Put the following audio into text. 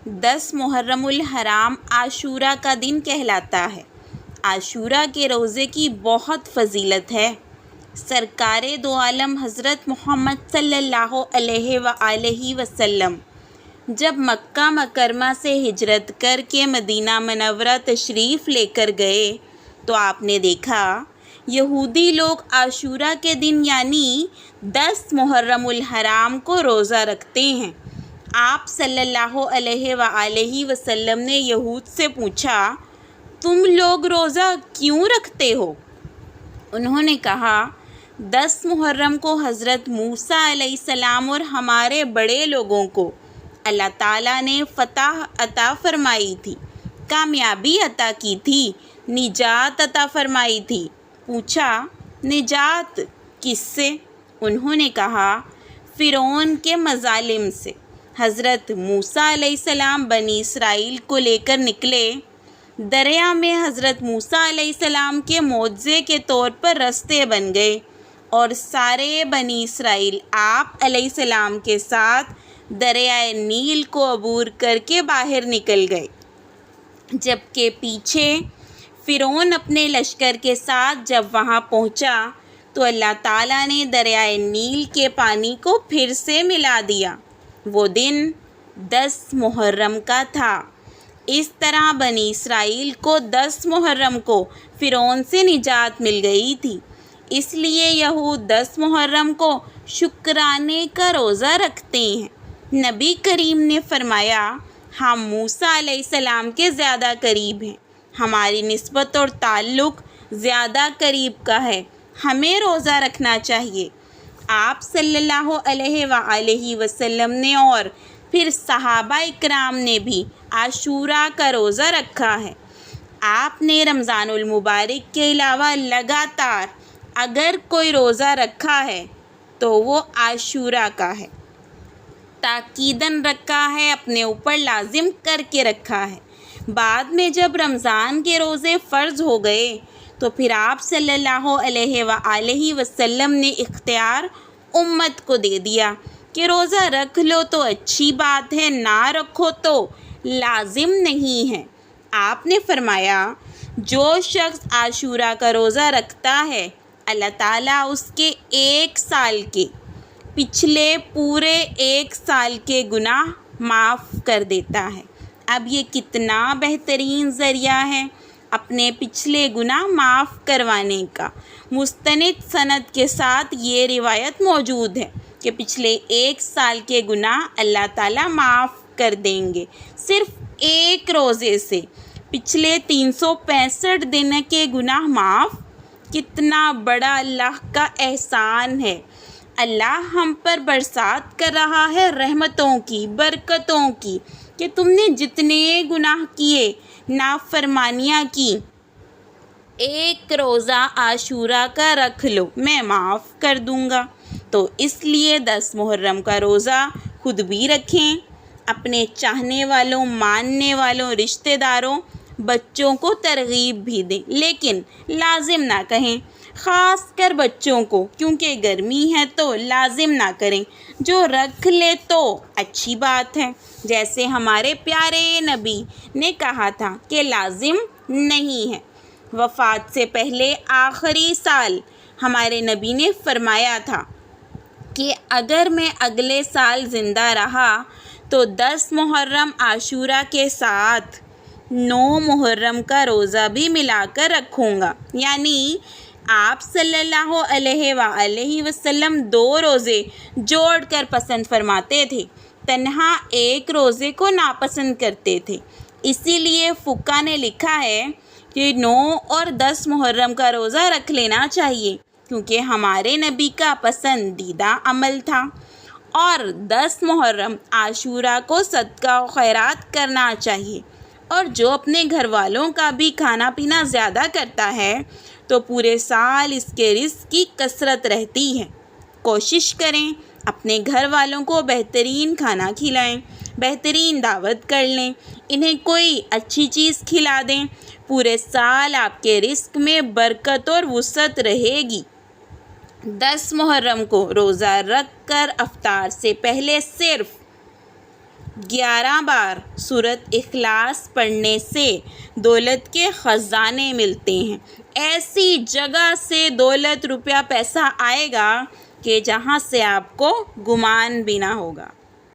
10 محرم الحرام عاشورہ کا دن کہلاتا ہے۔ عاشورہ کے روزے کی بہت فضیلت ہے۔ سرکار دو عالم حضرت محمد صلی اللہ علیہ وآلہ وسلم جب مکہ مکرمہ سے ہجرت کر کے مدینہ منورہ تشریف لے کر گئے تو آپ نے دیکھا یہودی لوگ عاشورہ کے دن یعنی 10 محرم الحرام کو روزہ رکھتے ہیں۔ آپ صلی اللہ علیہ وآلہ وسلم نے یہود سے پوچھا، تم لوگ روزہ کیوں رکھتے ہو؟ انہوں نے کہا، 10 محرم کو حضرت موسیٰ علیہ السلام اور ہمارے بڑے لوگوں کو اللہ تعالیٰ نے فتح عطا فرمائی تھی، کامیابی عطا کی تھی، نجات عطا فرمائی تھی۔ پوچھا، نجات کس سے؟ انہوں نے کہا، فرعون کے مظالم سے۔ حضرت موسیٰ علیہ السلام بنی اسرائیل کو لے کر نکلے۔ دریا میں حضرت موسیٰ علیہ السلام کے معجزے کے طور پر رستے بن گئے اور سارے بنی اسرائیل آپ علیہ السلام کے ساتھ دریائے نیل کو عبور کر کے باہر نکل گئے، جبکہ پیچھے فرعون اپنے لشکر کے ساتھ جب وہاں پہنچا تو اللہ تعالیٰ نے دریائے نیل کے پانی کو پھر سے ملا دیا۔ وہ دن 10 محرم کا تھا۔ اس طرح بنی اسرائیل کو 10 محرم کو فرعون سے نجات مل گئی تھی۔ اس لیے یہود 10 محرم کو شکرانے کا روزہ رکھتے ہیں۔ نبی کریم نے فرمایا، ہم موسیٰ علیہ السلام کے زیادہ قریب ہیں، ہماری نسبت اور تعلق زیادہ قریب کا ہے، ہمیں روزہ رکھنا چاہیے۔ آپ صلی اللہ علیہ وآلہ وسلم نے اور پھر صحابہ اکرام نے بھی عاشورہ کا روزہ رکھا ہے۔ آپ نے رمضان المبارک کے علاوہ لگاتار اگر کوئی روزہ رکھا ہے تو وہ عاشورہ کا ہے، تاکیداً رکھا ہے، اپنے اوپر لازم کر کے رکھا ہے۔ بعد میں جب رمضان کے روزے فرض ہو گئے تو پھر آپ صلی اللہ علیہ وآلہ وسلم نے اختیار امت کو دے دیا کہ روزہ رکھ لو تو اچھی بات ہے، نہ رکھو تو لازم نہیں ہے۔ آپ نے فرمایا، جو شخص عاشورہ کا روزہ رکھتا ہے اللہ تعالیٰ اس کے 1 سال کے پچھلے پورے 1 سال کے گناہ معاف کر دیتا ہے۔ اب یہ کتنا بہترین ذریعہ ہے اپنے پچھلے گناہ معاف کروانے کا۔ مستند سند کے ساتھ یہ روایت موجود ہے کہ پچھلے 1 سال کے گناہ اللہ تعالیٰ معاف کر دیں گے صرف ایک روزے سے۔ پچھلے 365 دن کے گناہ معاف، کتنا بڑا اللہ کا احسان ہے۔ اللہ ہم پر برسات کر رہا ہے رحمتوں کی، برکتوں کی، کہ تم نے جتنے گناہ کیے، نافرمانیاں کی، 1 روزہ عاشورہ کا رکھ لو، میں معاف کر دوں گا۔ تو اس لیے 10 محرم کا روزہ خود بھی رکھیں، اپنے چاہنے والوں، ماننے والوں، رشتہ داروں، بچوں کو ترغیب بھی دیں، لیکن لازم نہ کہیں، خاص کر بچوں کو، کیونکہ گرمی ہے تو لازم نہ کریں۔ جو رکھ لے تو اچھی بات ہے، جیسے ہمارے پیارے نبی نے کہا تھا کہ لازم نہیں ہے۔ وفات سے پہلے آخری سال ہمارے نبی نے فرمایا تھا کہ اگر میں اگلے سال زندہ رہا تو 10 محرم عاشورہ کے ساتھ 9 محرم کا روزہ بھی ملا کر رکھوں گا۔ یعنی آپ صلی اللہ علیہ وآلہ وسلم 2 روزے جوڑ کر پسند فرماتے تھے، تنہا 1 روزے کو ناپسند کرتے تھے۔ اسی لیے فقہ نے لکھا ہے کہ 9 اور 10 محرم کا روزہ رکھ لینا چاہیے، کیونکہ ہمارے نبی کا پسندیدہ عمل تھا۔ اور 10 محرم عاشورہ کو صدقہ و خیرات کرنا چاہیے، اور جو اپنے گھر والوں کا بھی کھانا پینا زیادہ کرتا ہے تو پورے سال اس کے رزق کی کثرت رہتی ہے۔ کوشش کریں اپنے گھر والوں کو بہترین کھانا کھلائیں، بہترین دعوت کر لیں، انہیں کوئی اچھی چیز کھلا دیں، پورے سال آپ کے رزق میں برکت اور وسعت رہے گی۔ 10 محرم کو روزہ رکھ کر افطار سے پہلے صرف 11 بار سورۃ اخلاص پڑھنے سے دولت کے خزانے ملتے ہیں۔ ایسی جگہ سے دولت، روپیہ، پیسہ آئے گا کہ جہاں سے آپ کو گمان بھی نہ ہوگا۔